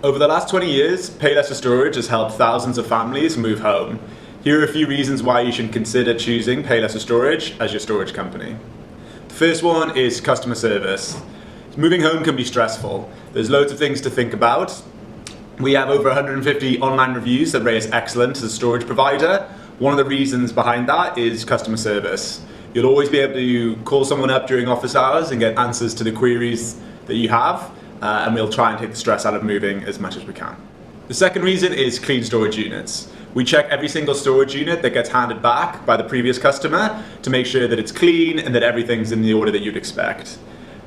Over the last 20 years, Payless for Storage has helped thousands of families move home. Here are a few reasons why you should consider choosing Payless for Storage as your storage company. The first one is customer service. Moving home can be stressful. There's loads of things to think about. We have over 150 online reviews that rate us excellent as a storage provider. One of the reasons behind that is customer service. You'll always be able to call someone up during office hours and get answers to the queries that you have, and we'll try and take the stress out of moving as much as we can. The second reason is clean storage units. We check every single storage unit that gets handed back by the previous customer to make sure that it's clean and that everything's in the order that you'd expect.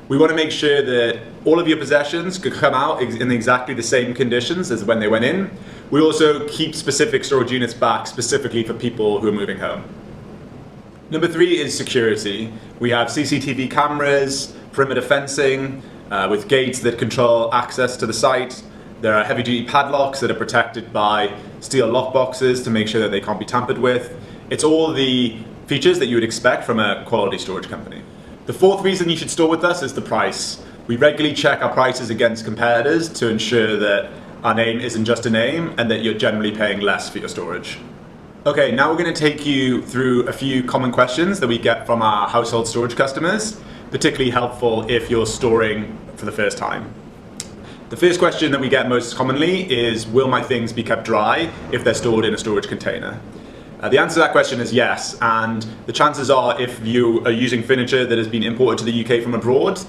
We want to make sure that all of your possessions could come out in exactly the same conditions as when they went in. We also keep specific storage units back specifically for people who are moving home. Number 3 is security. We have CCTV cameras, perimeter fencing, with gates that control access to the site. There are heavy-duty padlocks that are protected by steel lock boxes to make sure that they can't be tampered with. It's all the features that you would expect from a quality storage company. The fourth reason you should store with us is the price. We regularly check our prices against competitors to ensure that our name isn't just a name and that you're generally paying less for your storage. Okay, now we're going to take you through a few common questions that we get from our household storage customers, particularly helpful if you're storing for the first time. The first question that we get most commonly is, will my things be kept dry if they're stored in a storage container? The answer to that question is yes, and the chances are if you are using furniture that has been imported to the UK from abroad,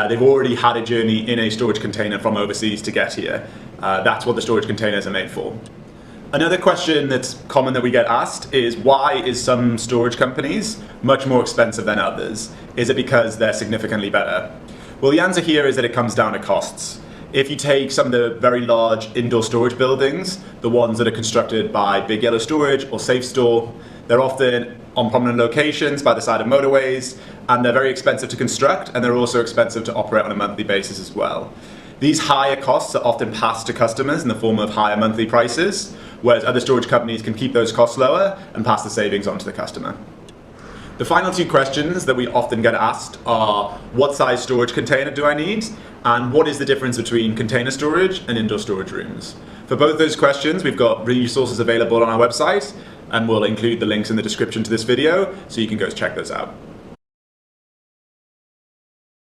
they've already had a journey in a storage container from overseas to get here. That's what the storage containers are made for. Another question that's common that we get asked is, why is some storage companies much more expensive than others? Is it because they're significantly better? Well, the answer here is that it comes down to costs. If you take some of the very large indoor storage buildings, the ones that are constructed by Big Yellow Storage or SafeStore, they're often on prominent locations by the side of motorways, and they're very expensive to construct, and they're also expensive to operate on a monthly basis as well. These higher costs are often passed to customers in the form of higher monthly prices, whereas other storage companies can keep those costs lower and pass the savings on to the customer. The final two questions that we often get asked are, what size storage container do I need? And what is the difference between container storage and indoor storage rooms? For both those questions, we've got resources available on our website, and we'll include the links in the description to this video so you can go check those out.